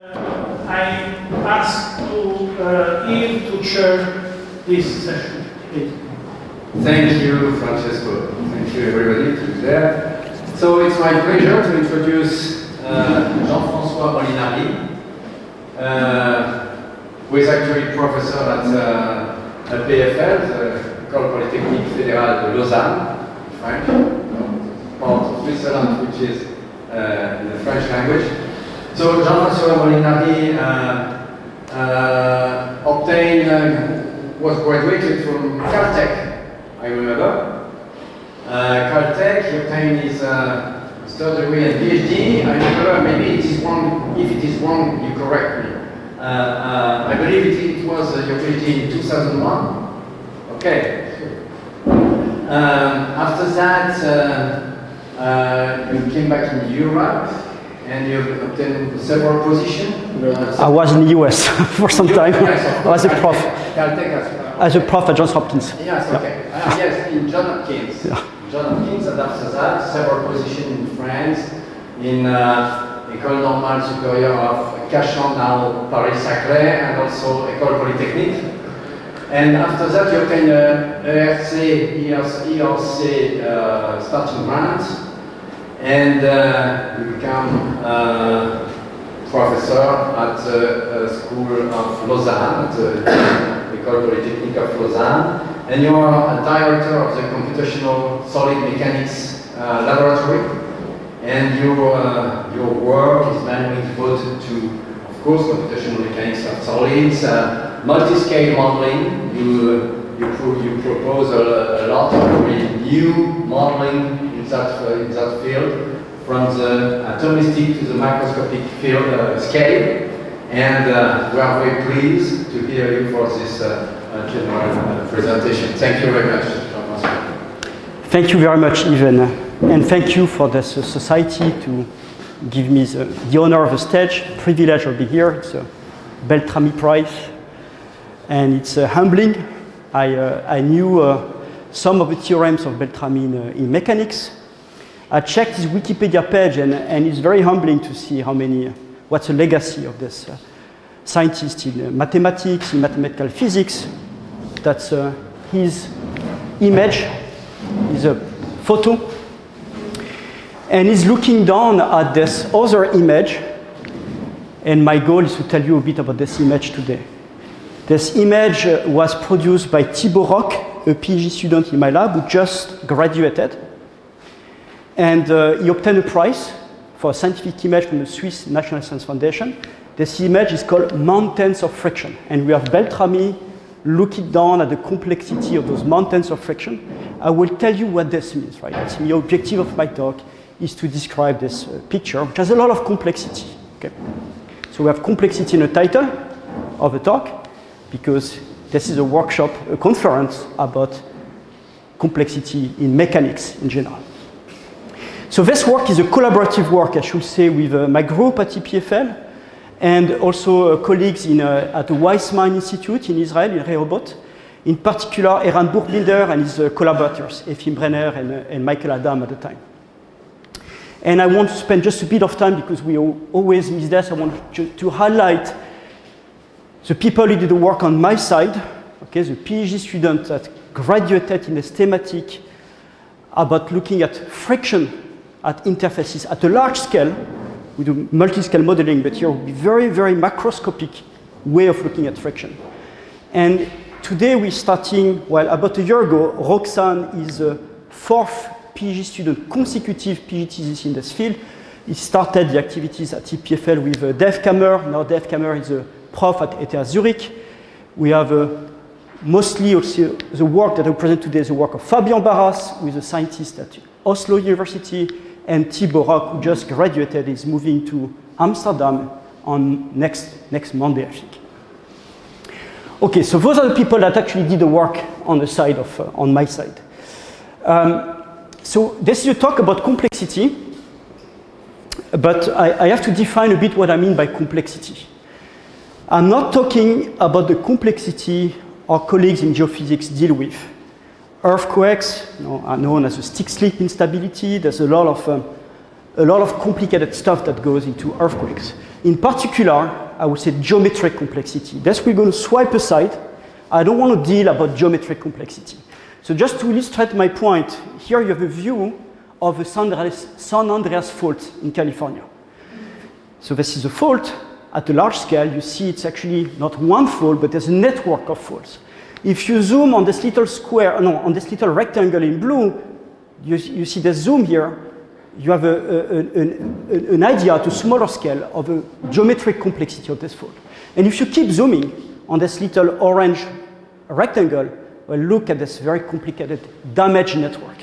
I ask to Yves to chair this session, please. Thank you, Francesco. Thank you, everybody, to be there. So it's my pleasure to introduce Jean-François Molinari, who is actually professor at EPFL, the École Polytechnique Fédérale de Lausanne, French, part of Switzerland, which is in the French language. So Jean-François Molinari was graduated from Caltech, I remember. Caltech, he obtained his third degree and PhD. I remember, maybe it is wrong. If it is wrong, you correct me. I believe it was your PhD in 2001. Okay. After that, you came back in Europe and you obtained several positions. I was in the US for some time. Yes, I was a prof. Caltech As a prof at Johns Hopkins. Yes, okay. Yes, in Johns Hopkins. Yeah. Johns Hopkins, and after that, several positions in France, in École Normale Supérieure of Cachan, now Paris-Saclay, and also École Polytechnique. And after that, you obtain a ERC starting grant, and you become professor at the School of Lausanne, at the École Polytechnique of Lausanne, and you are a director of the Computational Solid Mechanics Laboratory, and your work is mainly devoted to, of course, computational mechanics of solids, multi-scale modeling. You propose a lot of really new modeling in that field, from the atomistic to the microscopic field scale, and we are very pleased to hear you for this general presentation. Thank you very much, Jean-François. Thank you very much, Yves, and thank you for this society to give me the honor of the stage. Privilege to be here. It's a Beltrami Prize, and it's humbling. I knew some of the theorems of Beltrami in mechanics. I checked his Wikipedia page, and it's very humbling to see what's the legacy of this scientist in mathematics, in mathematical physics. That's his image, is a photo. And he's looking down at this other image, and my goal is to tell you a bit about this image today. This image was produced by Thibaut Roch, a PhD student in my lab who just graduated. And he obtained a prize for a scientific image from the Swiss National Science Foundation. This image is called Mountains of Friction. And we have Beltrami looking down at the complexity of those mountains of friction. I will tell you what this means, right? That's the objective of my talk, is to describe this picture, which has a lot of complexity. Okay? So we have complexity in the title of the talk, because this is a workshop, a conference about complexity in mechanics in general. So this work is a collaborative work, I should say, with my group at EPFL and also colleagues at the Weizmann Institute in Israel, in Rehoboth. In particular, Eran Burgbinder and his collaborators, Efim Brenner and Michael Adam at the time. And I want to spend just a bit of time, because we always miss this, I want to highlight the people who did the work on my side, okay, the PhD student that graduated in this thematic about looking at friction at interfaces at a large scale. We do multi-scale modeling, but here will be very, very macroscopic way of looking at friction. And today we're starting, well, about a year ago, Roxane is a fourth PhD student, consecutive PhD thesis in this field. He started the activities at EPFL with Dave Kammer. Now Dave Kammer is a prof at ETH Zurich. We have mostly also the work that I present today is the work of Fabian Barras, who is a scientist at Oslo University, and Thibaut Roch, who just graduated, is moving to Amsterdam on next Monday, I think. Okay, so those are the people that actually did the work on the side of, on my side. So this is a talk about complexity, but I have to define a bit what I mean by complexity. I'm not talking about the complexity our colleagues in geophysics deal with. Earthquakes are known as a stick-slip instability. There's a lot of complicated stuff that goes into earthquakes. In particular, I would say geometric complexity. That's we're going to swipe aside. I don't want to deal about geometric complexity. So just to illustrate my point, here you have a view of the San Andreas fault in California. So this is a fault. At a large scale, you see it's actually not one fault, but there's a network of faults. If you zoom on this little square, no, on this little rectangle in blue, you see the zoom here, you have an idea to smaller scale of a geometric complexity of this fault. And if you keep zooming on this little orange rectangle, well, look at this very complicated damage network.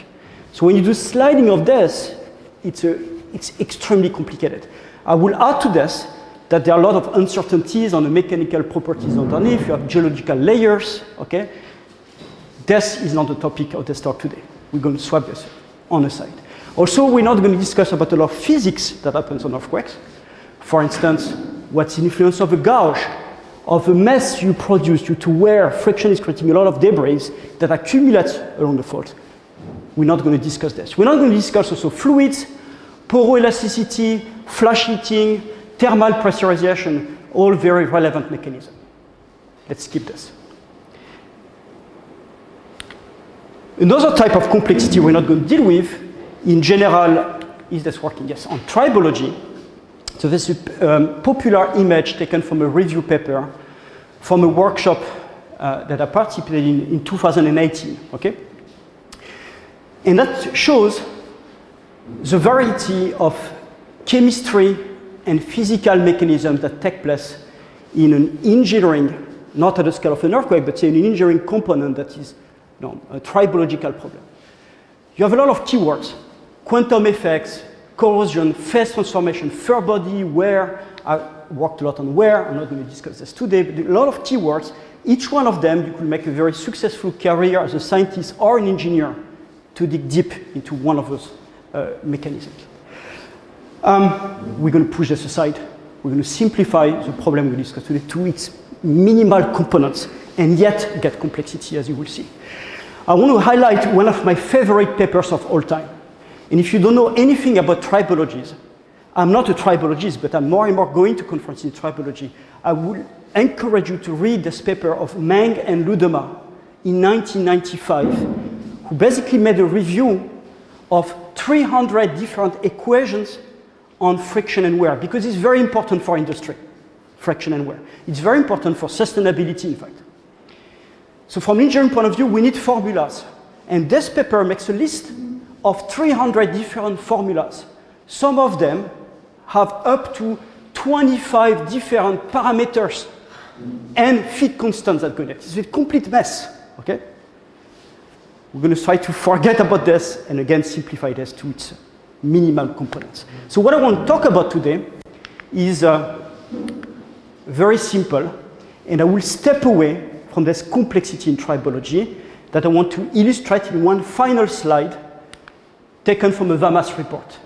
So when you do sliding of this, it's extremely complicated. I will add to this that there are a lot of uncertainties on the mechanical properties underneath. You have geological layers, okay? This is not the topic of this talk today. We're going to swap this on the side. Also, we're not going to discuss about a lot of physics that happens on earthquakes. For instance, what's the influence of a gouge, of a mess you produce due to where friction is creating a lot of debris that accumulates along the fault. We're not going to discuss this. We're not going to discuss also fluids, poroelasticity, flash heating, thermal pressurization, all very relevant mechanisms. Let's skip this. Another type of complexity we're not going to deal with, in general, is this working? Yes, on tribology. So this is a popular image taken from a review paper from a workshop that I participated in 2018, okay? And that shows the variety of chemistry and physical mechanisms that take place in an engineering, not at the scale of an earthquake, but say an engineering component that is a tribological problem. You have a lot of keywords: quantum effects, corrosion, phase transformation, fur body, wear. I worked a lot on wear. I'm not going to discuss this today, but a lot of keywords. Each one of them, you could make a very successful career as a scientist or an engineer to dig deep into one of those mechanisms. We're going to push this aside. We're going to simplify the problem we discussed today to its minimal components and yet get complexity, as you will see. I want to highlight one of my favorite papers of all time. And if you don't know anything about tribologies, I'm not a tribologist, but I'm more and more going to conferences in tribology. I would encourage you to read this paper of Meng and Ludema in 1995, who basically made a review of 300 different equations on friction and wear, because it's very important for industry, friction and wear. It's very important for sustainability, in fact. So from an engineering point of view, we need formulas. And this paper makes a list of 300 different formulas. Some of them have up to 25 different parameters and feed constants that go in it. It's a complete mess, okay? We're going to try to forget about this and again simplify this to its minimal components. So what I want to talk about today is very simple, and I will step away from this complexity in tribology that I want to illustrate in one final slide taken from a VAMAS report.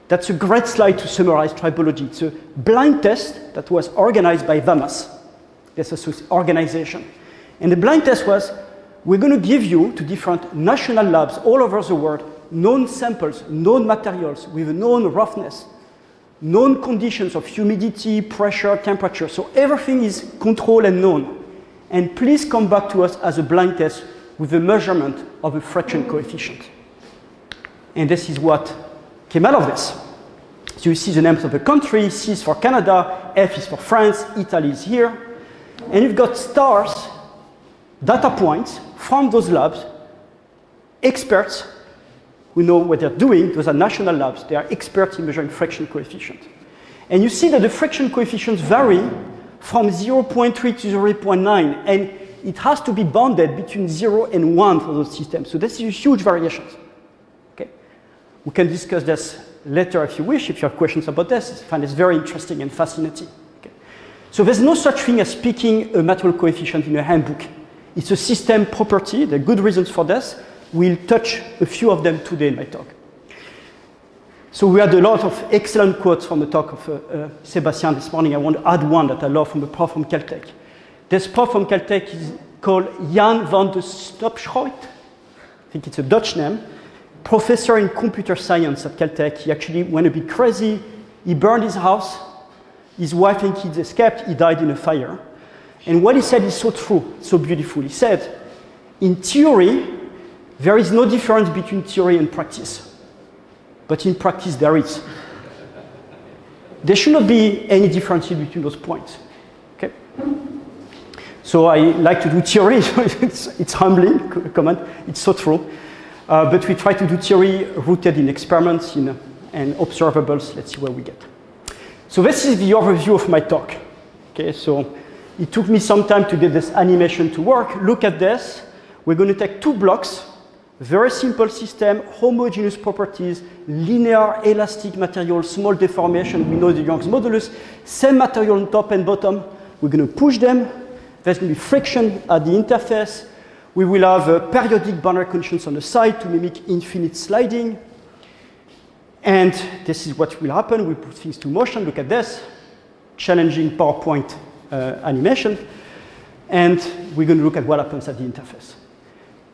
That's a great slide to summarize tribology. It's a blind test that was organized by VAMAS. This is an organization. And the blind test was, we're going to give you to different national labs all over the world known samples, known materials with a known roughness, known conditions of humidity, pressure, temperature. So everything is controlled and known. And please come back to us as a blind test with a measurement of a friction coefficient. And this is what came out of this. So you see the names of the country. C is for Canada, F is for France, Italy is here. And you've got stars, data points from those labs, experts who know what they're doing. Those are national labs. They are experts in measuring friction coefficient. And you see that the friction coefficients vary from 0.3 to 0.9, and it has to be bounded between 0 and 1 for those systems. So this is huge variations. Okay? We can discuss this later if you wish, if you have questions about this. I find this very interesting and fascinating. Okay? So there's no such thing as picking a material coefficient in a handbook. It's a system property. There are good reasons for this. We'll touch a few of them today in my talk. So we had a lot of excellent quotes from the talk of Sébastien this morning. I want to add one that I love from the Prof from Caltech. This Prof from Caltech is called Jan van de Stopschroot. I think it's a Dutch name. Professor in computer science at Caltech. He actually went a bit crazy. He burned his house His wife and kids escaped. He died in a fire. And what he said is so true, so beautiful. He said, in theory, there is no difference between theory and practice. But in practice, there is. There should not be any difference between those points. Okay? So I like to do theory. It's humbling comment. It's so true. But we try to do theory rooted in experiments and observables. Let's see where we get. So this is the overview of my talk. Okay, so it took me some time to get this animation to work. Look at this. We're going to take two blocks, very simple system, homogeneous properties, linear, elastic material, small deformation. We know the Young's modulus, same material on top and bottom. We're going to push them. There's going to be friction at the interface. We will have periodic boundary conditions on the side to mimic infinite sliding. And this is what will happen. We put things to motion. Look at this. Challenging PowerPoint animation. And we're going to look at what happens at the interface.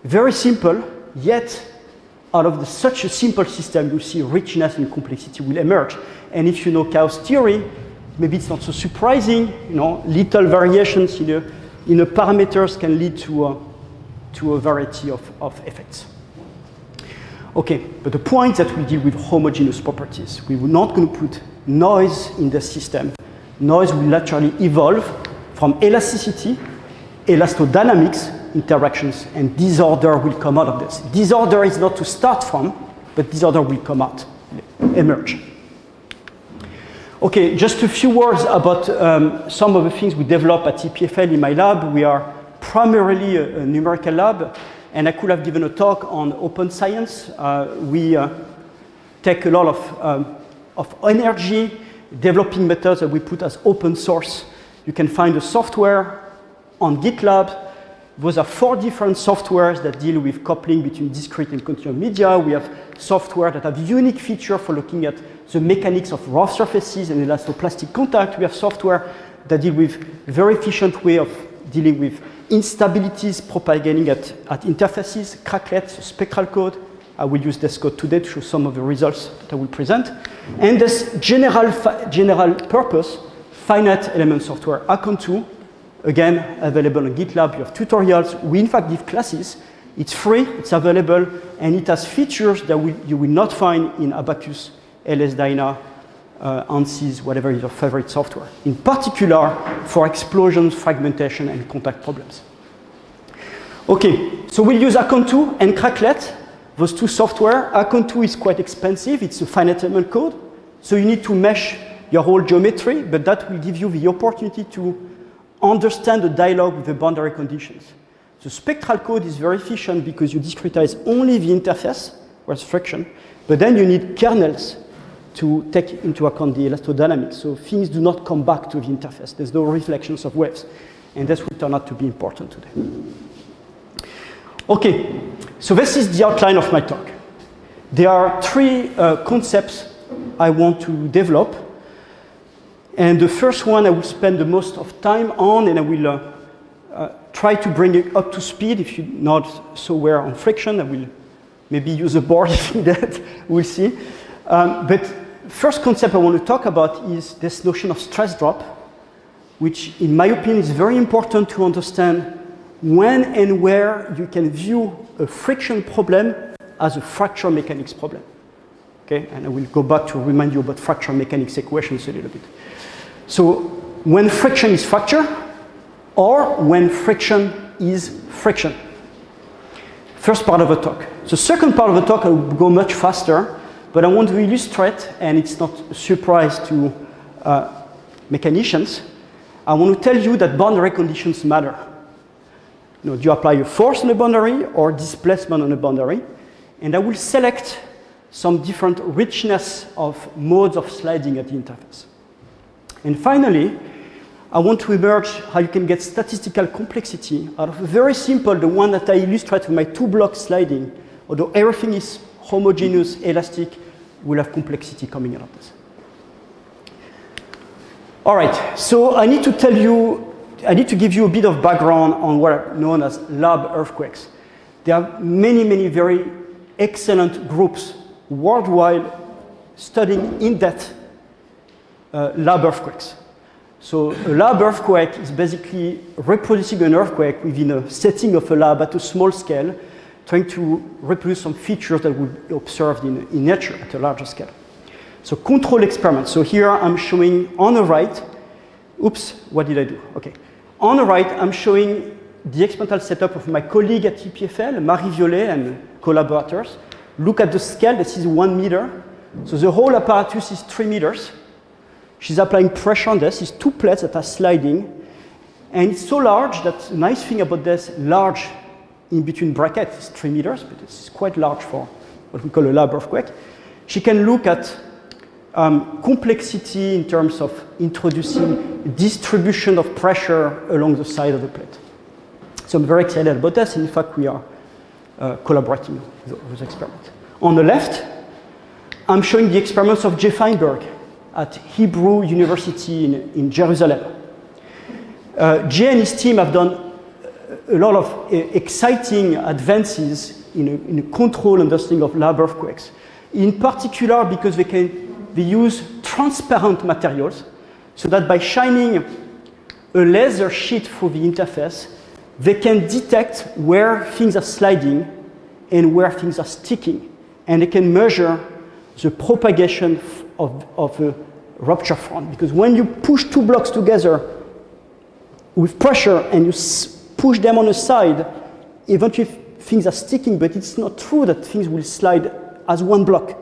Very simple, yet out of such a simple system, you see richness and complexity will emerge. And if you know chaos theory, maybe it's not so surprising. You know, little variations in the parameters can lead to a variety of effects. Okay, but the point that we deal with homogeneous properties. We're not going to put noise in the system. Noise will naturally evolve from elasticity, elastodynamics, interactions, and disorder will come out of this. Disorder is not to start from, but disorder will come out, emerge. Okay, just a few words about some of the things we develop at EPFL in my lab. We are primarily a numerical lab, and I could have given a talk on open science. We take a lot of energy developing methods that we put as open source. You can find the software on GitLab. Those are 4 different softwares that deal with coupling between discrete and continuum media. We have software that have unique feature for looking at the mechanics of rough surfaces and elastoplastic contact. We have software that deal with very efficient way of dealing with instabilities propagating at interfaces, cracklets, spectral code. I will use this code today to show some of the results that I will present. And this general purpose finite element software, Akon2, again, available on GitLab. You have tutorials. We, in fact, give classes. It's free. It's available. And it has features that you will not find in Abacus, LSDyna, ANSYS, whatever is your favorite software. In particular, for explosions, fragmentation, and contact problems. OK, so we'll use Akon2 and Cracklet, those 2 software. Akon2 is quite expensive. It's a finite element code. So you need to mesh your whole geometry. But that will give you the opportunity to understand the dialogue with the boundary conditions. The spectral code is very efficient because you discretize only the interface, where's friction, but then you need kernels to take into account the elastodynamics. So things do not come back to the interface. There's no reflections of waves. And this will turn out to be important today. Okay, so this is the outline of my talk. There are 3 concepts I want to develop. And the first one I will spend the most of time on, and I will try to bring it up to speed. If you're not so aware on friction, I will maybe use a board if needed. We'll see. But first concept I want to talk about is this notion of stress drop, which in my opinion is very important to understand when and where you can view a friction problem as a fracture mechanics problem. Okay? And I will go back to remind you about fracture mechanics equations a little bit. So when friction is fracture, or when friction is friction. First part of the talk. The second part of the talk I will go much faster, but I want to illustrate, and it's not a surprise to mechanicians, I want to tell you that boundary conditions matter. You know, do you apply a force on a boundary or displacement on a boundary? And I will select some different richness of modes of sliding at the interface. And finally, I want to emerge how you can get statistical complexity out of a very simple, the one that I illustrate with my 2-block sliding. Although everything is homogeneous, elastic, we'll have complexity coming out of this. All right, so I need to give you a bit of background on what are known as lab earthquakes. There are many, many very excellent groups worldwide studying in depth lab earthquakes. So a lab earthquake is basically reproducing an earthquake within a setting of a lab at a small scale, trying to reproduce some features that would be observed in nature at a larger scale. So control experiments. So here I'm showing on the right, oops, what did I do? Okay. On the right, I'm showing the experimental setup of my colleague at EPFL, Marie Violet and collaborators. Look at the scale, this is 1 meter. So the whole apparatus is 3 meters. She's applying pressure on this. It's 2 plates that are sliding. And it's so large that the nice thing about this large in between brackets is 3 meters, but it's quite large for what we call a lab earthquake. She can look at complexity in terms of introducing distribution of pressure along the side of the plate. So I'm very excited about this. In fact, we are collaborating with those experiments. On the left, I'm showing the experiments of Jay Feinberg at Hebrew University in Jerusalem. Jay and his team have done a lot of exciting advances in a control understanding of lab earthquakes. In particular, because they use transparent materials, so that by shining a laser sheet through the interface, they can detect where things are sliding and where things are sticking. And they can measure the propagation of a rupture front. Because when you push 2 blocks together with pressure and you push them on the side, eventually things are sticking, but it's not true that things will slide as 1 block.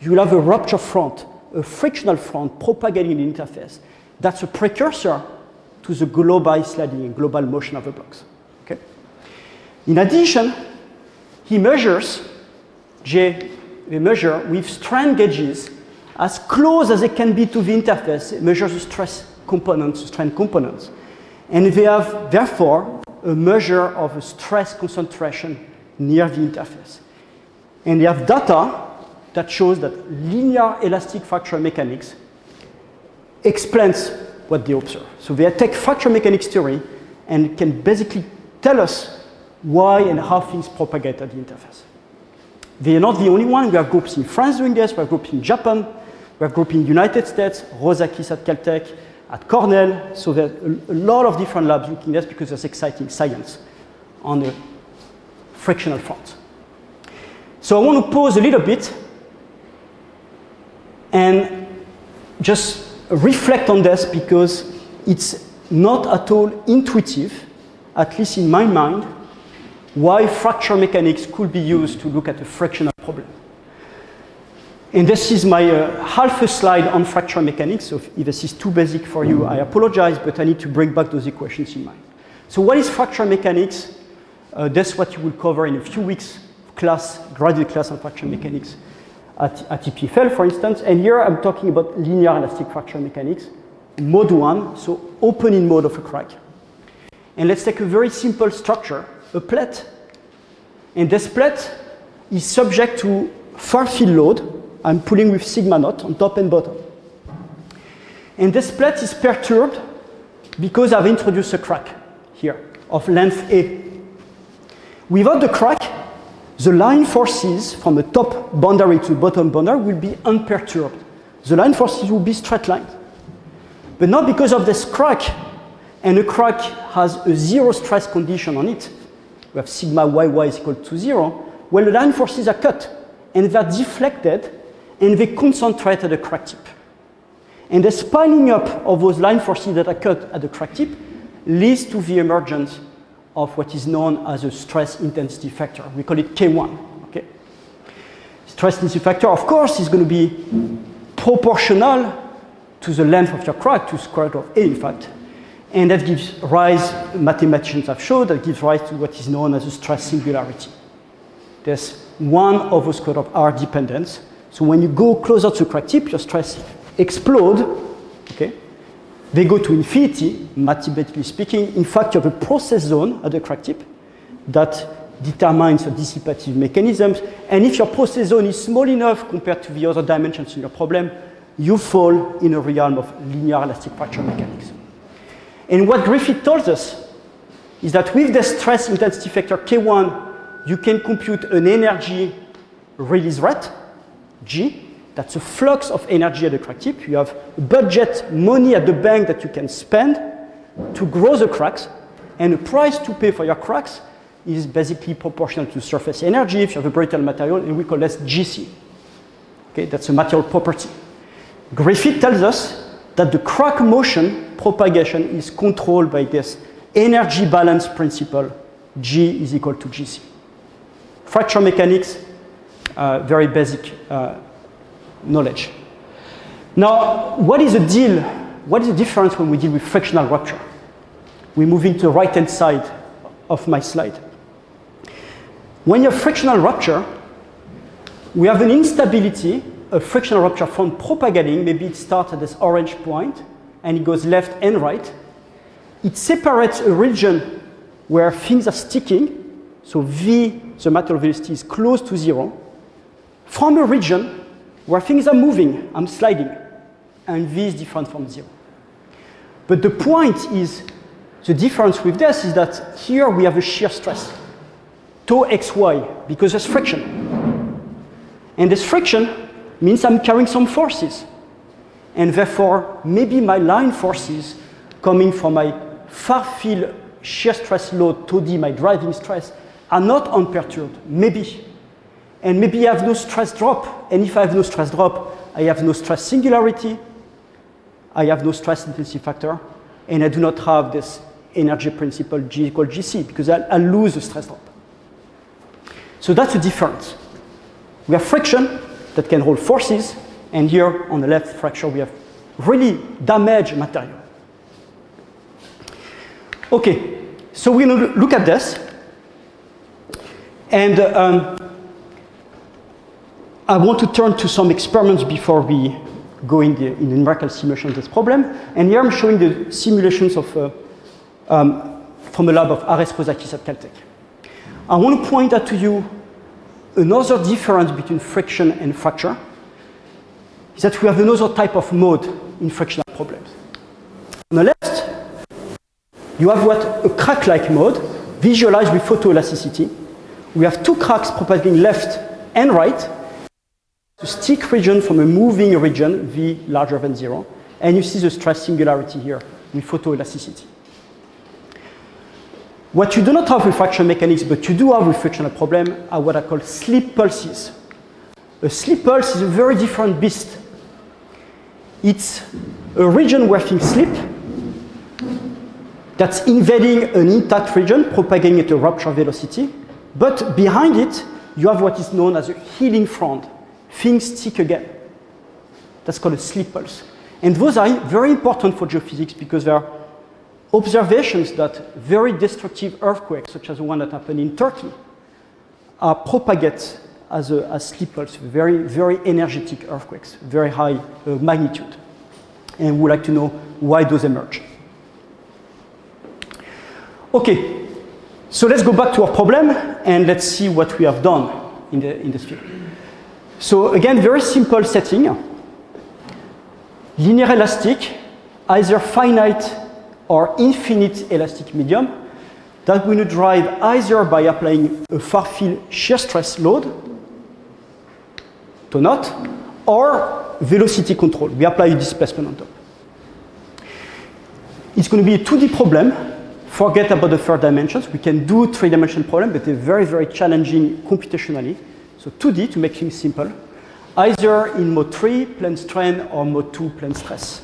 You will have a rupture front, a frictional front propagating in the interface. That's a precursor to the global sliding and global motion of the blocks. Okay? In addition, they measure with strain gauges as close as they can be to the interface. They measure the stress components, the strain components. And they have, therefore, a measure of a stress concentration near the interface. And they have data that shows that linear elastic fracture mechanics explains what they observe. So they take fracture mechanics theory and can basically tell us why and how things propagate at the interface. They are not the only one. We have groups in France doing this. We have groups in Japan. We have groups in the United States, Rosakis at Caltech, at Cornell. So there's a lot of different labs looking at this because there's exciting science on the frictional front. So I want to pause a little bit and just reflect on this because it's not at all intuitive, at least in my mind, why fracture mechanics could be used to look at a frictional problem. And this is my half a slide on fracture mechanics. So if this is too basic for you, I apologize, but I need to bring back those equations in mind. So what is fracture mechanics? That's what you will cover in a few weeks class, graduate class on fracture mechanics at EPFL, for instance. And here I'm talking about linear elastic fracture mechanics, mode 1, so opening mode of a crack. And let's take a very simple structure, a plate. And this plate is subject to far field load. I'm pulling with sigma naught on top and bottom. And this plate is perturbed because I've introduced a crack here of length A. Without the crack, the line forces from the top boundary to the bottom boundary will be unperturbed. The line forces will be straight lines. But not because of this crack, and a crack has a 0 stress condition on it. We have sigma yy is equal to 0. Well, the line forces are cut, and they're deflected, and they concentrate at the crack tip. And the piling up of those line forces that are cut at the crack tip leads to the emergence of what is known as a stress intensity factor. We call it K1. Okay? Stress intensity factor, of course, is going to be proportional to the length of your crack, to square root of A, in fact. And that gives rise, mathematicians have shown, that gives rise to what is known as a stress singularity. There's one over square root of R dependence. So when you go closer to the crack tip, your stress explode. Okay? They go to infinity, mathematically speaking. In fact, you have a process zone at the crack tip that determines the dissipative mechanisms. And if your process zone is small enough compared to the other dimensions in your problem, you fall in a realm of linear elastic fracture mechanics. And what Griffith tells us is that with the stress intensity factor K1, you can compute an energy release rate, G, That's a flux of energy at the crack tip. You have budget money at the bank that you can spend to grow the cracks, and the price to pay for your cracks is basically proportional to surface energy if you have a brittle material, and we call this GC. Okay, that's a material property. Griffith tells us that the crack motion propagation is controlled by this energy balance principle, G is equal to GC. Fracture mechanics, very basic knowledge. Now, what is the deal? What is the difference when we deal with frictional rupture? We're moving to the right-hand side of my slide. When you have frictional rupture, we have an instability, a frictional rupture from propagating. Maybe it starts at this orange point, and it goes left and right. It separates a region where things are sticking, so V, the material velocity, is close to 0, from a region where things are moving, I'm sliding, and V is different from 0. But the point is, the difference with this is that here we have a shear stress, tau xy, because there's friction. And this friction means I'm carrying some forces. And therefore, maybe my line forces coming from my far field shear stress load, tau d, my driving stress, are not unperturbed, maybe. And maybe I have no stress drop. And if I have no stress drop, I have no stress singularity, I have no stress intensity factor, and I do not have this energy principle G equal GC, because I'll lose the stress drop. So that's the difference. We have friction that can hold forces, and here on the left fracture we have really damaged material. Okay, so we're going to look at this, and I want to turn to some experiments before we go in the numerical simulation of this problem. And here I'm showing the simulations of from a lab of Ares Kozakis at Caltech. I want to point out to you another difference between friction and fracture, is that we have another type of mode in frictional problems. On the left, you have what a crack-like mode, visualized with photoelasticity. We have two cracks propagating left and right, the stick region from a moving region, V larger than 0, and you see the stress singularity here with photoelasticity. What you do not have with fracture mechanics, but you do have with frictional problem, are what I call slip pulses. A slip pulse is a very different beast. It's a region where things slip, that's invading an intact region, propagating at a rupture velocity, but behind it, you have what is known as a healing front. Things stick again. That's called a slip pulse. And those are very important for geophysics because there are observations that very destructive earthquakes, such as the one that happened in Turkey, are propagate as slip pulse, very, very energetic earthquakes, very high magnitude. And we'd like to know why those emerge. Okay, so let's go back to our problem and let's see what we have done in this field. So again, very simple setting. Linear elastic, either finite or infinite elastic medium that we're going to drive either by applying a far field shear stress load, tau naught, or velocity control. We apply a displacement on top. It's going to be a 2D problem. Forget about the third dimensions. We can do 3-dimensional problem, but they're very, very challenging computationally. So 2D to make things simple, either in mode 3, plane strain, or mode 2, plane stress.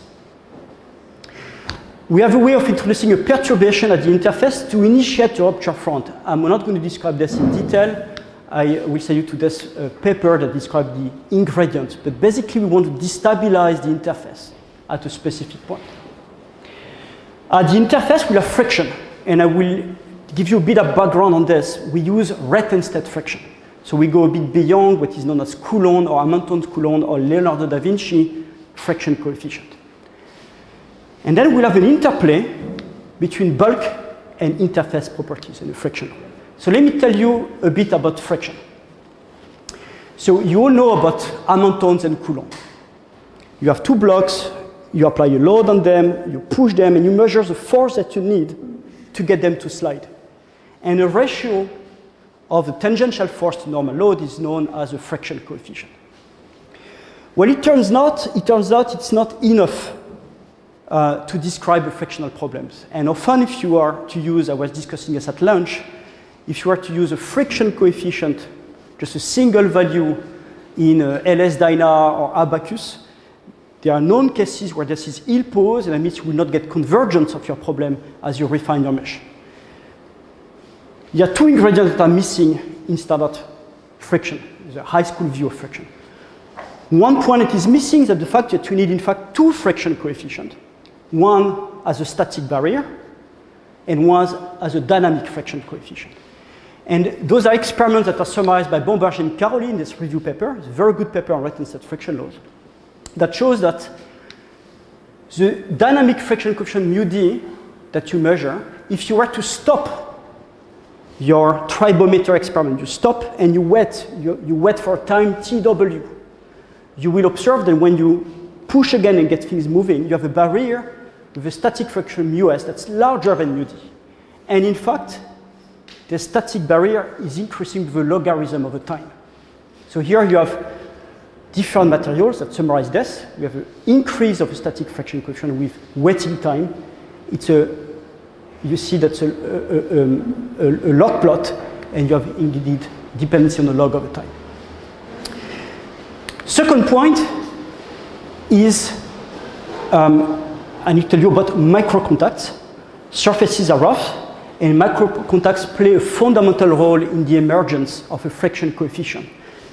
We have a way of introducing a perturbation at the interface to initiate a rupture front. I'm not going to describe this in detail. I will send you to this paper that describes the ingredients. But basically, we want to destabilize the interface at a specific point. At the interface, we have friction. And I will give you a bit of background on this. We use Rothenstedt friction. So we go a bit beyond what is known as Coulomb or Hamilton's Coulomb or Leonardo da Vinci friction coefficient. And then we'll have an interplay between bulk and interface properties in the friction. So let me tell you a bit about friction. So you all know about Hamiltons and Coulomb. You have two blocks, you apply a load on them, you push them, and you measure the force that you need to get them to slide. And a ratio of the tangential force to normal load is known as a friction coefficient. Well, it turns out it's not enough to describe the frictional problems. And often if you are to use, I was discussing this at lunch, if you are to use a friction coefficient, just a single value in LS-DYNA or Abacus, there are known cases where this is ill-posed, and that means you will not get convergence of your problem as you refine your mesh. There are two ingredients that are missing in standard friction, the high school view of friction. One point that is missing is that the fact that you need, in fact, two friction coefficients, one as a static barrier and one as a dynamic friction coefficient. And those are experiments that are summarized by Bombardier and Caroli in this review paper. It's a very good paper on rate-and-set friction laws that shows that the dynamic friction coefficient μd that you measure, if you were to stop your tribometer experiment, you stop and you wait for time tw, you will observe that when you push again and get things moving, you have a barrier with a static friction μs that's larger than μd. And in fact, the static barrier is increasing with the logarithm of the time. So here you have different materials that summarize this. We have an increase of the static friction coefficient with waiting time. You see that's a log plot, and you have indeed dependency on the log of the time. Second point is, I need to tell you about microcontacts. Surfaces are rough, and microcontacts play a fundamental role in the emergence of a friction coefficient,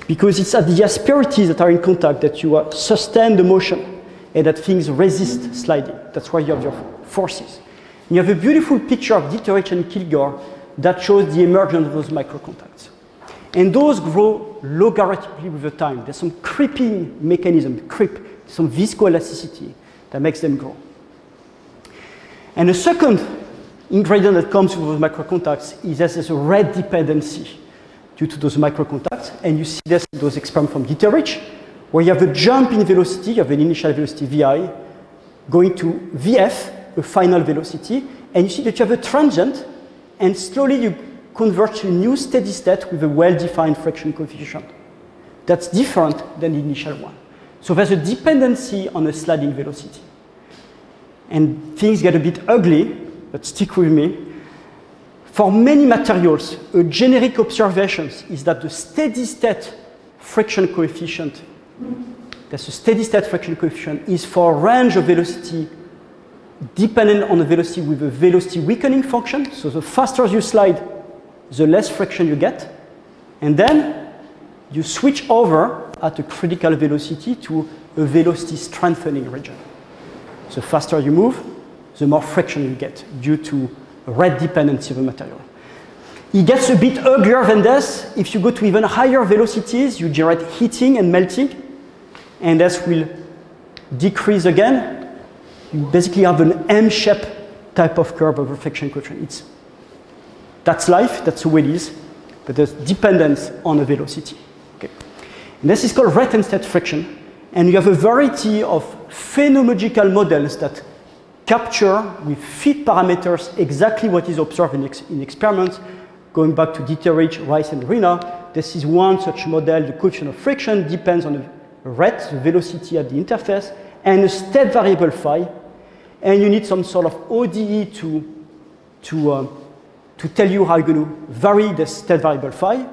because it's at the asperities that are in contact that you sustain the motion and that things resist sliding. That's why you have your forces. And you have a beautiful picture of Dieterich and Kilgore that shows the emergence of those microcontacts. And those grow logarithmically with the time. There's some creeping mechanism, some viscoelasticity that makes them grow. And the second ingredient that comes with those microcontacts is that there's a rate dependency due to those microcontacts. And you see this in those experiments from Dieterich, where you have a jump in velocity, you have an initial velocity vi, going to vf, a final velocity, and you see that you have a transient, and slowly you convert to a new steady state with a well-defined friction coefficient. That's different than the initial one. So there's a dependency on a sliding velocity. And things get a bit ugly, but stick with me. For many materials, a generic observation is that the steady state friction coefficient, that's a steady state friction coefficient, is for a range of velocity dependent on the velocity with a velocity weakening function. So the faster you slide, the less friction you get. And then you switch over at a critical velocity to a velocity strengthening region. The faster you move, the more friction you get due to rate dependency of the material. It gets a bit uglier than this. If you go to even higher velocities, you generate heating and melting, and this will decrease again. You basically have an M-shaped type of curve of friction coefficient. That's life, that's the way it is, but there's dependence on the velocity. Okay. And this is called rate-and-state friction, and you have a variety of phenomenological models that capture with fit parameters exactly what is observed in experiments. Going back to Dieterich, Rice, and Rina, this is one such model. The coefficient of friction depends on the rate, the velocity at the interface, and a state variable phi, and you need some sort of ODE to tell you how you're going to vary the state variable phi,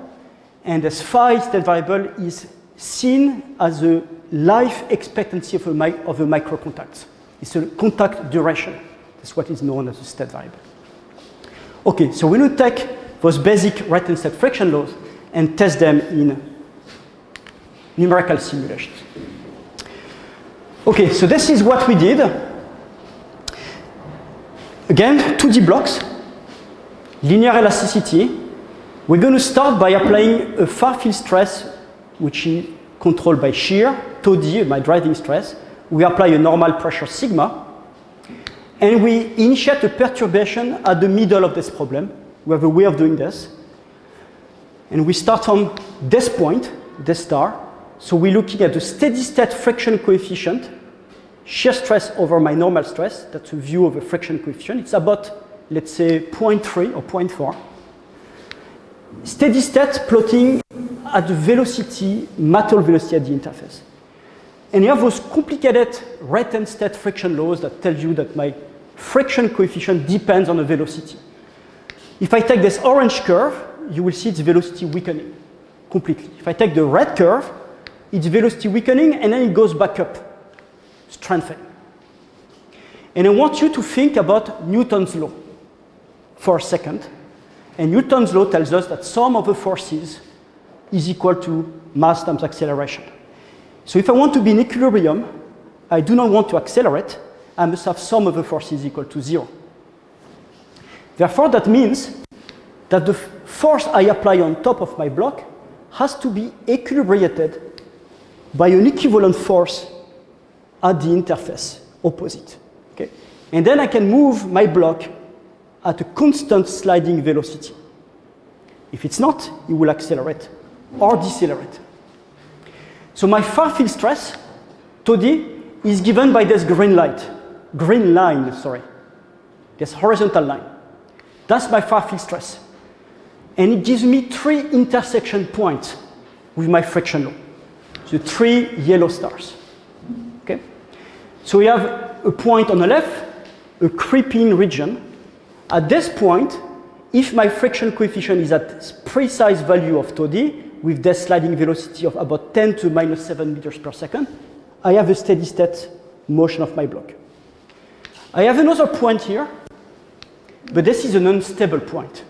and this phi state variable is seen as a life expectancy of a microcontact. It's a contact duration. That's what is known as a state variable. Okay, so we're going to take those basic rate-and-state friction laws and test them in numerical simulations. Okay, so this is what we did. Again, 2D blocks, linear elasticity. We're going to start by applying a far-field stress, which is controlled by shear, tau d, my driving stress. We apply a normal pressure sigma, and we initiate a perturbation at the middle of this problem. We have a way of doing this. And we start from this point, this star. So we're looking at the steady state friction coefficient, shear stress over my normal stress. That's a view of a friction coefficient. It's about, let's say, 0.3 or 0.4. Steady state plotting at the velocity, material velocity at the interface. And you have those complicated rate and state friction laws that tell you that my friction coefficient depends on the velocity. If I take this orange curve, you will see its velocity weakening completely. If I take the red curve, it's velocity weakening, and then it goes back up, strengthening. And I want you to think about Newton's law for a second. And Newton's law tells us that sum of the forces is equal to mass times acceleration. So if I want to be in equilibrium, I do not want to accelerate, I must have sum of the forces equal to 0. Therefore, that means that the force I apply on top of my block has to be equilibrated by an equivalent force at the interface opposite. Okay? And then I can move my block at a constant sliding velocity. If it's not, it will accelerate or decelerate. So my far field stress, tau d, is given by this green line, this horizontal line. That's my far field stress. And it gives me 3 intersection points with my friction law. So 3 yellow stars. Okay? So we have a point on the left, a creeping region. At this point, if my friction coefficient is at precise value of tau d, with this sliding velocity of about 10 to minus 7 meters per second, I have a steady state motion of my block. I have another point here, but this is an unstable point.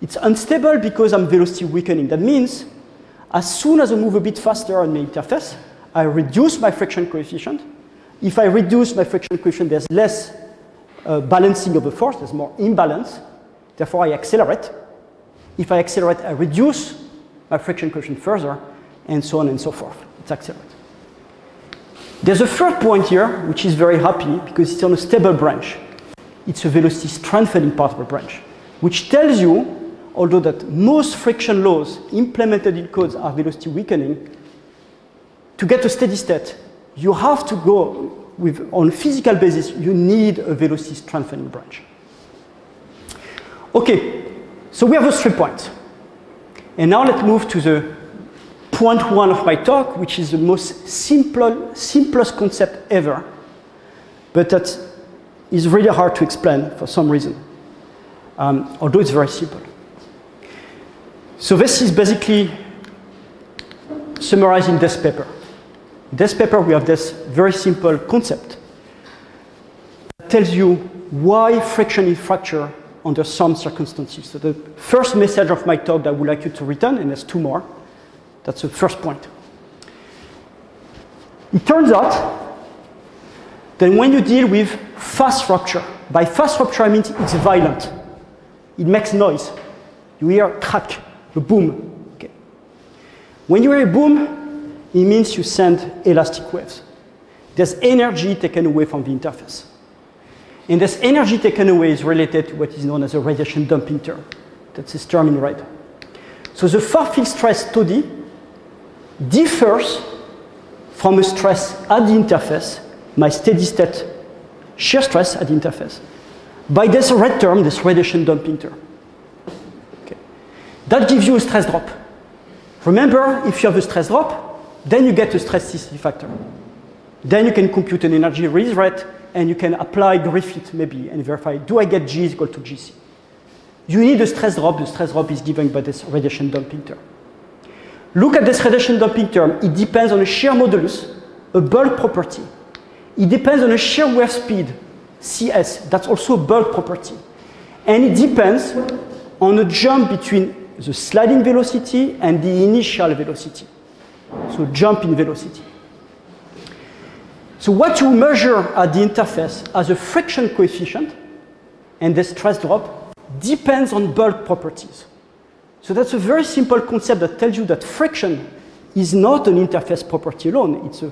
It's unstable because I'm velocity weakening. That means as soon as I move a bit faster on the interface, I reduce my friction coefficient. If I reduce my friction coefficient, there's less balancing of the force, there's more imbalance. Therefore, I accelerate. If I accelerate, I reduce my friction coefficient further, and so on and so forth. It's accelerate. There's a third point here, which is very happy because it's on a stable branch. It's a velocity strengthening part of the branch, which tells you, although that most friction laws implemented in codes are velocity weakening, to get a steady state, you have to go with, on a physical basis, you need a velocity strengthening branch. Okay, so we have those 3 points. And now let's move to the point 1 of my talk, which is the most simplest concept ever, but that is really hard to explain for some reason, although it's very simple. So this is basically summarizing this paper. In this paper, we have this very simple concept that tells you why friction is fracture under some circumstances. So the first message of my talk that I would like you to return, and there's 2 more, that's the first point. It turns out that when you deal with fast rupture, by fast rupture I mean it's violent. It makes noise. You hear a crack, a boom. Okay. When you hear a boom, it means you send elastic waves. There's energy taken away from the interface. And this energy taken away is related to what is known as a radiation dumping term. That's this term in red. So the far field stress tau d differs from a stress at the interface, my steady state shear stress at the interface, by this red term, this radiation dumping term. Okay. That gives you a stress drop. Remember, if you have a stress drop, then you get a stress density factor. Then you can compute an energy release rate, and you can apply Griffith maybe and verify, do I get G is equal to GC? You need a stress drop. The stress drop is given by this radiation dumping term. Look at this radiation dumping term. It depends on a shear modulus, a bulk property. It depends on a shear wave speed, CS. That's also a bulk property. And it depends on a jump between the sliding velocity and the initial velocity. So jump in velocity. So what you measure at the interface as a friction coefficient and the stress drop depends on bulk properties. So that's a very simple concept that tells you that friction is not an interface property alone. It's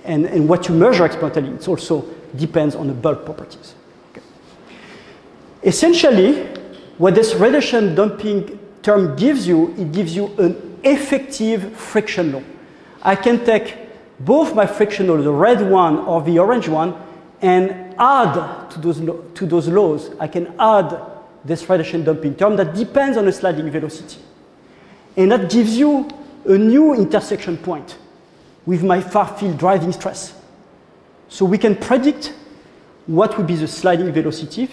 and what you measure experimentally, it also depends on the bulk properties. Okay. Essentially, what this radiation dumping term gives you, it gives you an effective friction law. I can take both my friction laws, the red one or the orange one, and add to those laws. I can add this radiation dumping term that depends on a sliding velocity. And that gives you a new intersection point. with my far field driving stress. So we can predict what would be the sliding velocity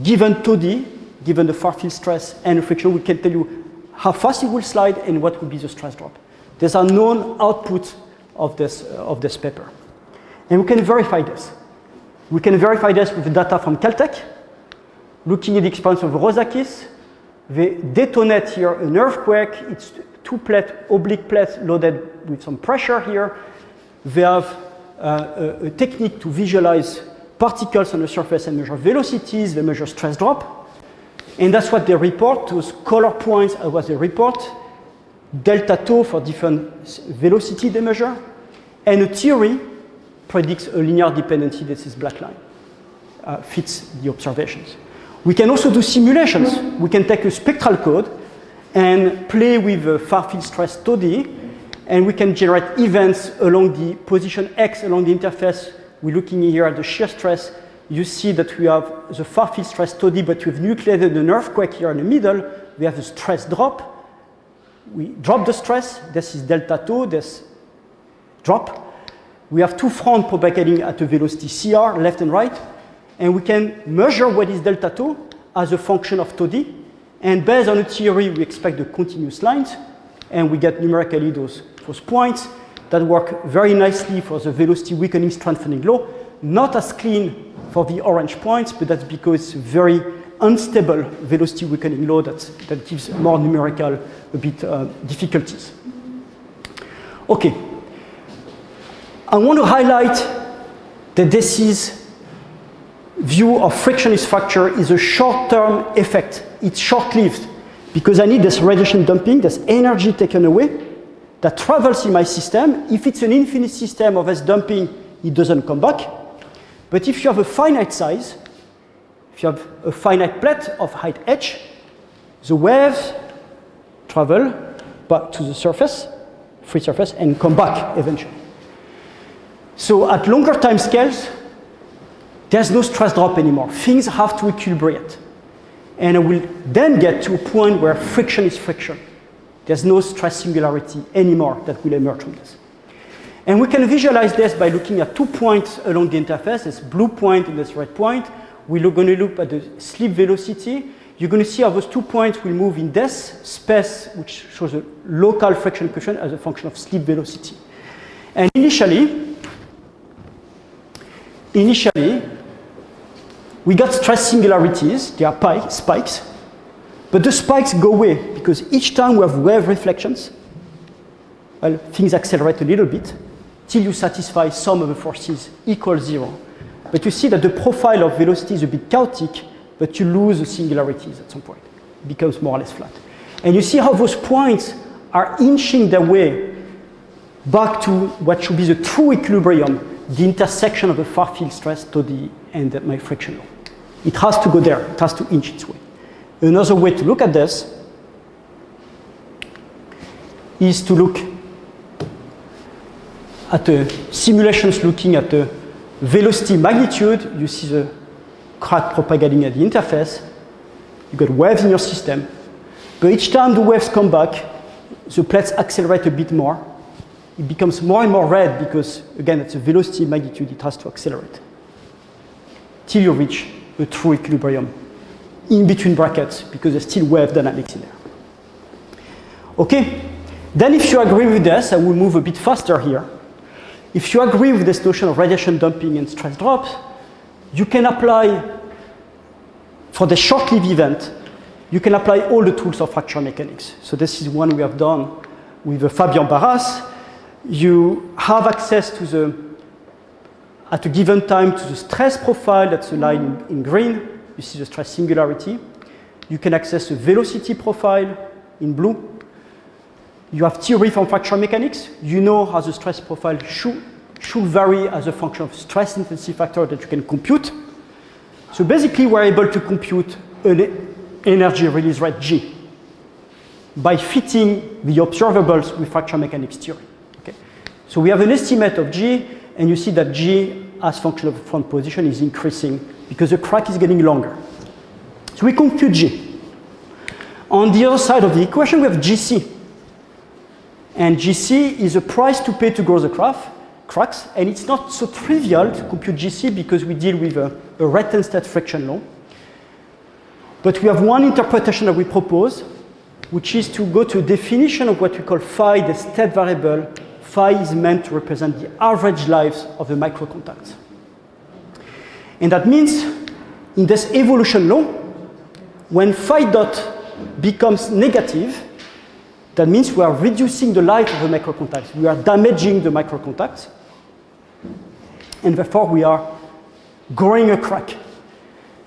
given tau d, given the far field stress and the friction. We can tell you how fast it will slide and what would be the stress drop. These are known outputs of this paper. And we can verify this. We can verify this with the data from Caltech, looking at the experience of Rosakis. They detonate here an earthquake. It's two oblique plates loaded with some pressure here. They have a technique to visualize particles on the surface and measure velocities. They measure stress drop. And that's what they report. Those color points are what they report. Delta tau for different velocity they measure. And a theory predicts a linear dependency. This is black line. Fits the observations. We can also do simulations. We can take a spectral code and play with the far field stress tau d, and we can generate events along the position x along the interface. We're looking here at the shear stress. You see that we have the far field stress tau d, but we've nucleated an earthquake here in the middle. We have the stress drop. We drop the stress. This is delta tau, this drop. We have two fronts propagating at a velocity CR, left and right. And we can measure what is delta tau as a function of tau d. And based on a theory, we expect the continuous lines. And we get numerically those points that work very nicely for the velocity weakening strengthening law. Not as clean for the orange points, but that's because it's very unstable velocity weakening law that gives more numerical a bit difficulties. Okay. I want to highlight that this is view of frictionless fracture is a short-term effect. It's short-lived because I need this radiation dumping, this energy taken away that travels in my system. If it's an infinite system of this dumping, it doesn't come back. But if you have a finite size, if you have a finite plate of height h, the waves travel back to the surface, free surface, and come back eventually. So at longer time scales, there's no stress drop anymore. Things have to equilibrate. And I will then get to a point where friction is friction. There's no stress singularity anymore that will emerge from this. And we can visualize this by looking at 2 points along the interface, this blue point and this red point. We're going to look at the slip velocity. You're going to see how those 2 points will move in this space, which shows a local friction coefficient as a function of slip velocity. And initially, we got stress singularities. They are spikes. But the spikes go away because each time we have wave reflections, well, things accelerate a little bit till you satisfy some of the forces equal 0. But you see that the profile of velocity is a bit chaotic, but you lose the singularities at some point. It becomes more or less flat. And you see how those points are inching their way back to what should be the true equilibrium, the intersection of the far field stress to the and my friction law. It has to go there. It has to inch its way. Another way to look at this is to look at the simulations looking at the velocity magnitude. You see the crack propagating at the interface. You got waves in your system. But each time the waves come back, the plates accelerate a bit more. It becomes more and more red because, again, it's a velocity magnitude. It has to accelerate till you reach a true equilibrium in between brackets because there's still wave dynamics in there. Okay? Then if you agree with this, I will move a bit faster here. If you agree with this notion of radiation dumping and stress drops, you can apply, for the short-lived event, you can apply all the tools of fracture mechanics. So this is one we have done with Fabien Barras. You have access to the, at a given time, to the stress profile, that's the line in green. You see the stress singularity. You can access the velocity profile in blue. You have theory from fracture mechanics. You know how the stress profile should vary as a function of stress intensity factor that you can compute. So basically, we're able to compute an energy release rate G by fitting the observables with fracture mechanics theory. Okay? So we have an estimate of G, and you see that G as function of front position is increasing because the crack is getting longer. So we compute G. On the other side of the equation, we have GC. And GC is a price to pay to grow the cracks, and it's not so trivial to compute GC because we deal with a rate state friction law. But we have one interpretation that we propose, which is to go to a definition of what we call phi, the state variable. Phi is meant to represent the average lives of the microcontacts. And that means, in this evolution law, when phi dot becomes negative, that means we are reducing the life of the microcontacts. We are damaging the microcontacts. And therefore, we are growing a crack.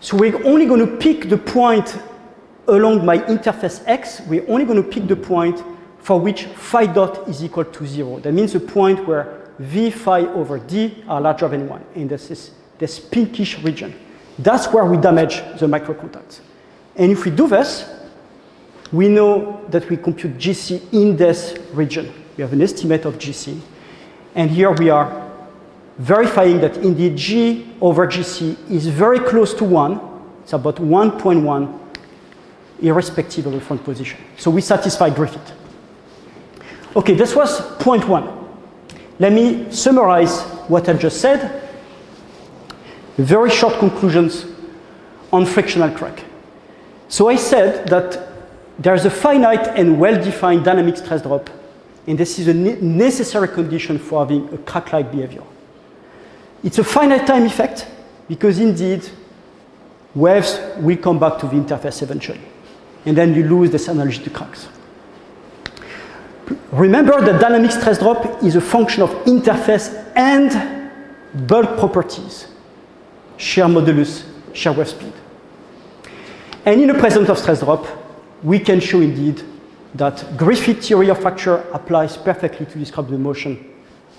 So we're only going to pick the point along my interface X. We're only going to pick the point for which phi dot is equal to 0. That means a point where V phi over D are larger than 1. And this is this pinkish region. That's where we damage the microcontacts. And if we do this, we know that we compute GC in this region. We have an estimate of GC. And here we are verifying that indeed G over GC is very close to 1. It's about 1.1, irrespective of the front position. So we satisfy Griffith. OK, this was point 1. Let me summarize what I just said. Very short conclusions on frictional crack. So I said that there's a finite and well-defined dynamic stress drop, and this is a necessary condition for having a crack-like behavior. It's a finite time effect because indeed waves will come back to the interface eventually, and then you lose this analogy to cracks. Remember that dynamic stress drop is a function of interface and bulk properties, shear modulus, shear wave speed. And in the presence of stress drop, we can show indeed that Griffith theory of fracture applies perfectly to describe the motion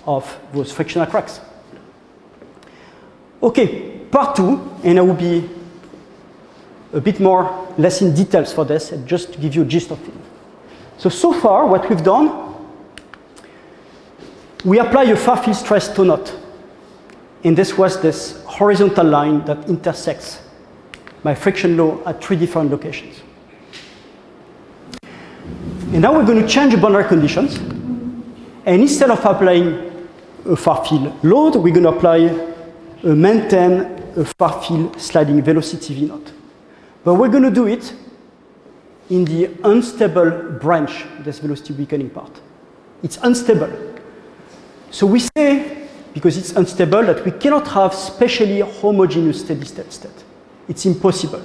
of those frictional cracks. Okay, part 2, and I will be a bit more less in details for this, and just to give you a gist of it. So far, what we've done, we apply a far field stress tau naught. And this was this horizontal line that intersects my friction law at 3 different locations. And now we're going to change the boundary conditions. And instead of applying a far field load, we're going to apply maintain a far field sliding velocity V naught. But we're going to do it in the unstable branch, this velocity weakening part. It's unstable. So we say, because it's unstable, that we cannot have spatially homogeneous steady state. It's impossible.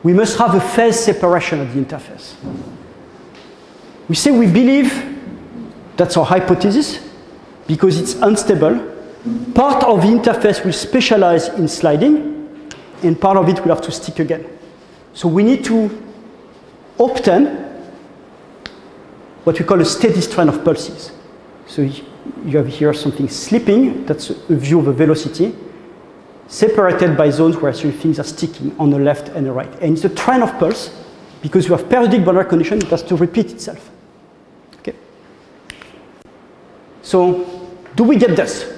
We must have a phase separation at the interface. We say we believe, that's our hypothesis, because it's unstable, part of the interface will specialize in sliding, and part of it will have to stick again. So we need to obtain what we call a steady strain of pulses. So you have here something slipping, that's a view of a velocity, separated by zones where certain things are sticking on the left and the right. And it's a train of pulse, because you have periodic boundary condition, it has to repeat itself. Okay. So do we get this?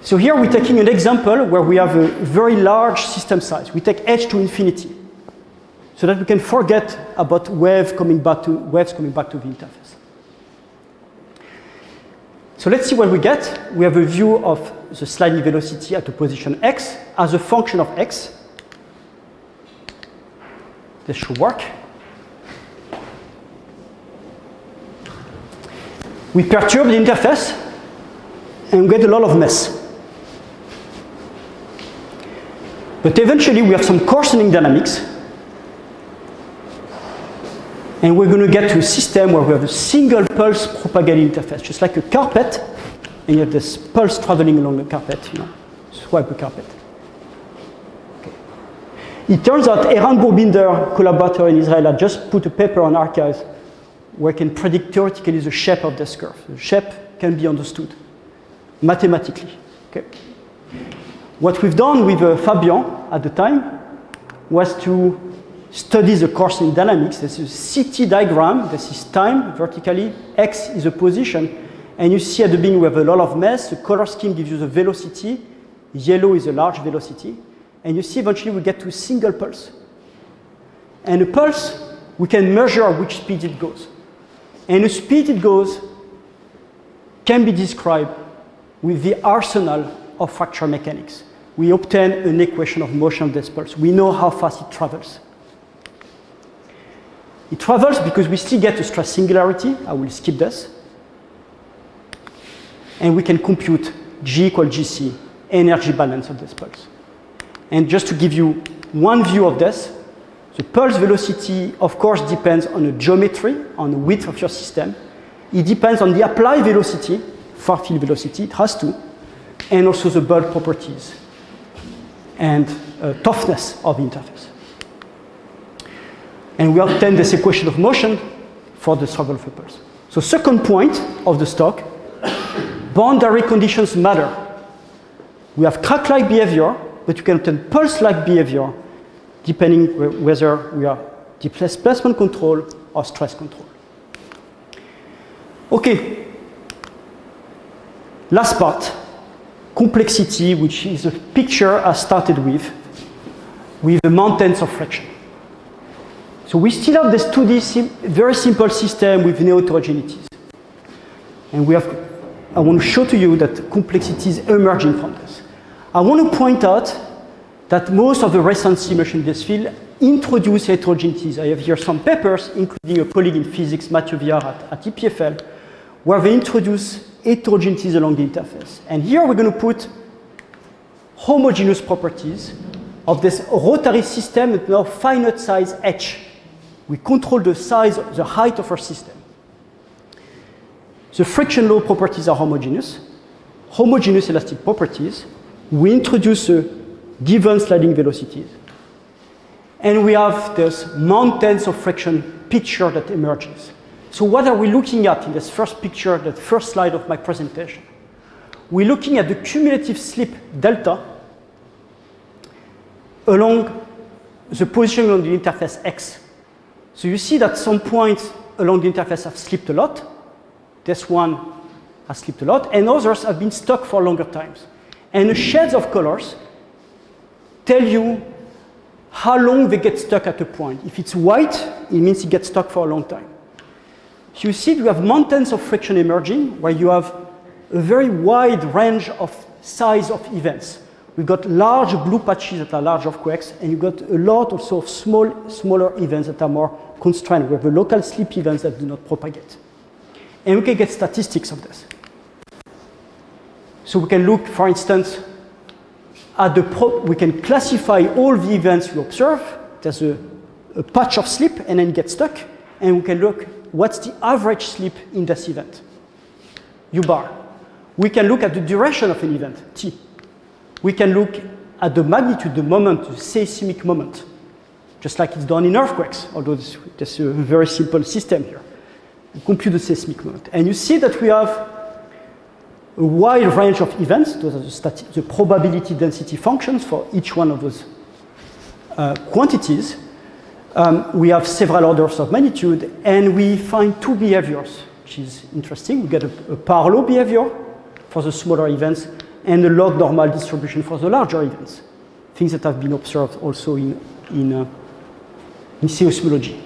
So here we're taking an example where we have a very large system size. We take h to infinity, so that we can forget about waves coming back to the interface. So let's see what we get. We have a view of the sliding velocity at a position x as a function of x. This should work. We perturb the interface and we get a lot of mess. But eventually we have some coarsening dynamics, and we're going to get to a system where we have a single pulse propagating interface, just like a carpet, and you have this pulse traveling along the carpet, swipe a carpet. Okay. It turns out Eran Bourbinder, collaborator in Israel, had just put a paper on Archives where I can predict theoretically the shape of this curve. The shape can be understood mathematically. Okay. What we've done with Fabien at the time was to study the coarsening dynamics. This is a CT diagram. This is time vertically. X is a position. And you see at the beginning we have a lot of mess. The color scheme gives you the velocity. Yellow is a large velocity. And you see eventually we get to a single pulse. And a pulse, we can measure at which speed it goes. And the speed it goes can be described with the arsenal of fracture mechanics. We obtain an equation of motion of this pulse. We know how fast it travels. It travels because we still get a stress singularity. I will skip this. And we can compute G equal GC, energy balance of this pulse. And just to give you one view of this, the pulse velocity, of course, depends on the geometry, on the width of your system. It depends on the applied velocity, far field velocity, it has to, and also the bulk properties and toughness of the interface. And we obtain this equation of motion for the travel of a pulse. So second point of the stock, boundary conditions matter. We have crack-like behavior, but you can obtain pulse-like behavior depending whether we are displacement control or stress control. Okay. Last part, complexity, which is a picture I started with the mountains of friction. So we still have this 2D very simple system with no heterogeneities. And I want to show to you that complexity is emerging from this. I want to point out that most of the recent simulation in this field introduce heterogeneities. I have here some papers, including a colleague in physics, Mathieu Viard at EPFL, where they introduce heterogeneities along the interface. And here we're going to put homogeneous properties of this rotary system with now finite size h. We control the size, the height of our system. The friction law properties are homogeneous. Homogeneous elastic properties. We introduce given sliding velocities. And we have this mountains of friction picture that emerges. So what are we looking at in this first picture, that first slide of my presentation? We're looking at the cumulative slip delta along the position on the interface X. So you see that some points along the interface have slipped a lot. This one has slipped a lot, and others have been stuck for longer times. And the shades of colors tell you how long they get stuck at a point. If it's white, it means it gets stuck for a long time. So you see you have mountains of friction emerging, where you have a very wide range of size of events. We've got large blue patches that are large earthquakes, and you've got a lot also of smaller events that are more constrained. We have the local slip events that do not propagate. And we can get statistics of this. So we can look, for instance, at we can classify all the events you observe. There's a patch of slip and then get stuck, and we can look what's the average slip in this event, U bar. We can look at the duration of an event, T. We can look at the magnitude, the moment, the seismic moment, just like it's done in earthquakes, although there's a very simple system here. We compute the seismic moment. And you see that we have a wide range of events. Those are the probability density functions for each one of those quantities. We have several orders of magnitude, and we find two behaviors, which is interesting. We get a power law behavior for the smaller events and a log normal distribution for the larger events, things that have been observed also in seismology.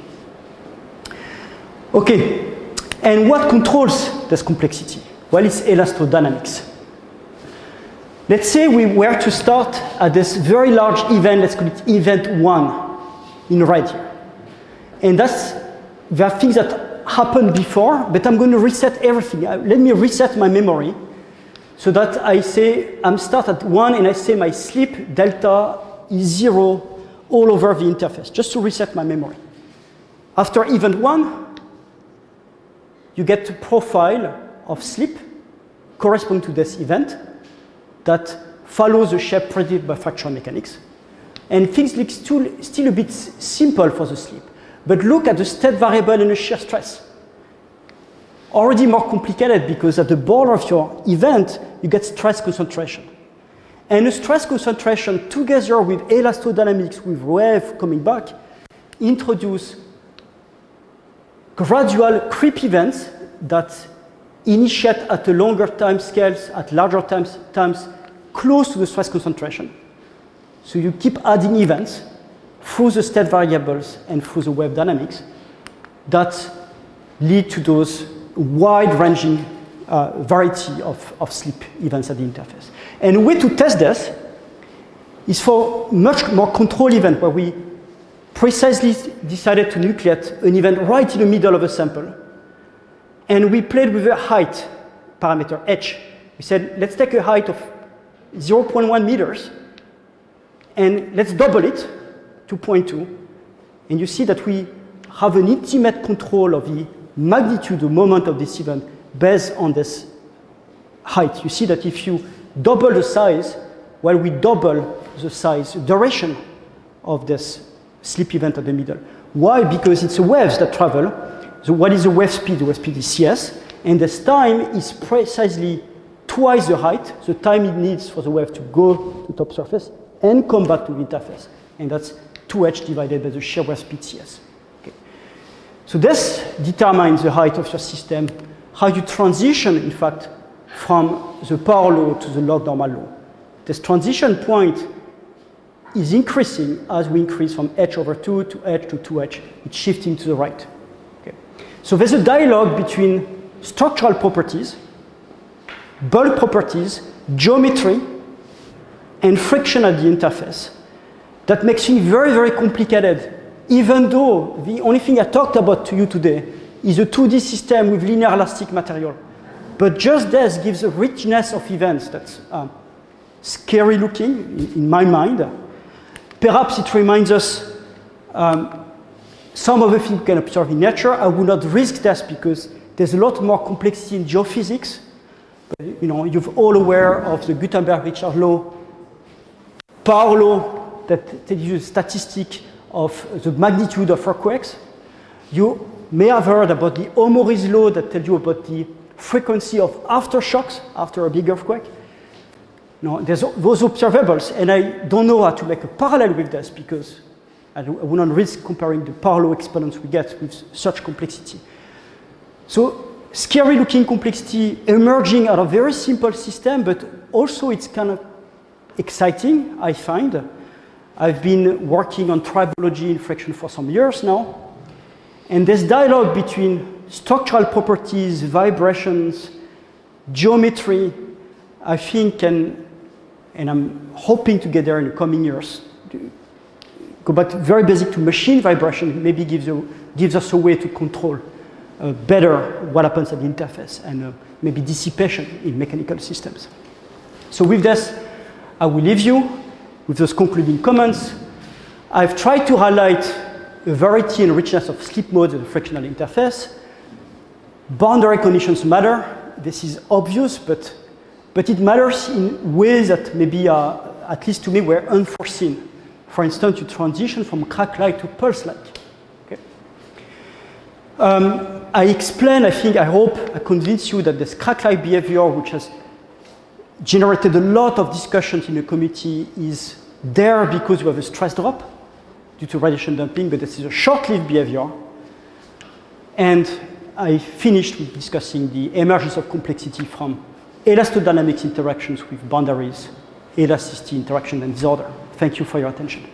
Okay, and what controls this complexity? Well, it's elastodynamics. Let's say we were to start at this very large event, let's call it event 1 in red here. And there are things that happened before, but I'm going to reset everything. Let me reset my memory so that I say I'm start at 1 and I say my slip delta is 0 all over the interface, just to reset my memory. After event 1, you get a profile of slip corresponding to this event that follows the shape predicted by fractional mechanics. And things look still a bit simple for the slip. But look at the state variable and the shear stress. Already more complicated because at the border of your event, you get stress concentration. And the stress concentration together with elastodynamics, with wave coming back, introduce gradual creep events that initiate at a longer time scales, at larger times close to the stress concentration. So you keep adding events through the state variables and through the wave dynamics that lead to those wide-ranging variety of sleep events at the interface. And a way to test this is for much more control event, where we precisely decided to nucleate an event right in the middle of a sample. And we played with a height parameter, h. We said, let's take a height of 0.1 meters, and let's double it to 0.2. And you see that we have an intimate control of the magnitude, the moment of this event, based on this height. You see that if you double the size, well, we double the size, duration of this sleep event at the middle. Why? Because it's waves that travel. So what is the wave speed? The wave speed is CS, and this time is precisely twice the height, the time it needs for the wave to go to top surface and come back to the interface. And that's 2h divided by the shear wave speed CS. Okay. So this determines the height of your system, how you transition, in fact, from the power law to the log normal law. This transition point is increasing as we increase from h over 2 to h to 2h. It's shifting to the right. Okay. So there's a dialogue between structural properties, bulk properties, geometry, and friction at the interface that makes things very, very complicated, even though the only thing I talked about to you today is a 2D system with linear elastic material. But just this gives a richness of events that's scary looking in my mind. Perhaps it reminds us some of the things we can observe in nature. I would not risk this because there's a lot more complexity in geophysics. But, you know, you're all aware of the Gutenberg-Richard law, power law that tells you a statistic of the magnitude of earthquakes. You may have heard about the Omori's law that tells you about the frequency of aftershocks after a big earthquake. No, there's those observables, and I don't know how to make a parallel with this because I would not risk comparing the power law exponents we get with such complexity. So scary looking complexity emerging out of a very simple system, but also it's kind of exciting, I find. I've been working on tribology in friction for some years now, and this dialogue between structural properties, vibrations, geometry, I think can, and I'm hoping to get there in the coming years, to go back to very basic to machine vibration, maybe gives us a way to control better what happens at the interface and maybe dissipation in mechanical systems. So with this, I will leave you with those concluding comments. I've tried to highlight the variety and richness of sleep modes in the frictional interface. Boundary conditions matter. This is obvious, but it matters in ways that maybe, at least to me, were unforeseen. For instance, you transition from crack-like to pulse-like. Okay. I explained, I hope, I convinced you that this crack-like behavior, which has generated a lot of discussions in the committee, is there because you have a stress drop due to radiation dumping, but this is a short-lived behavior. And I finished with discussing the emergence of complexity from elastodynamics interactions with boundaries, elasticity interaction, and disorder. Thank you for your attention.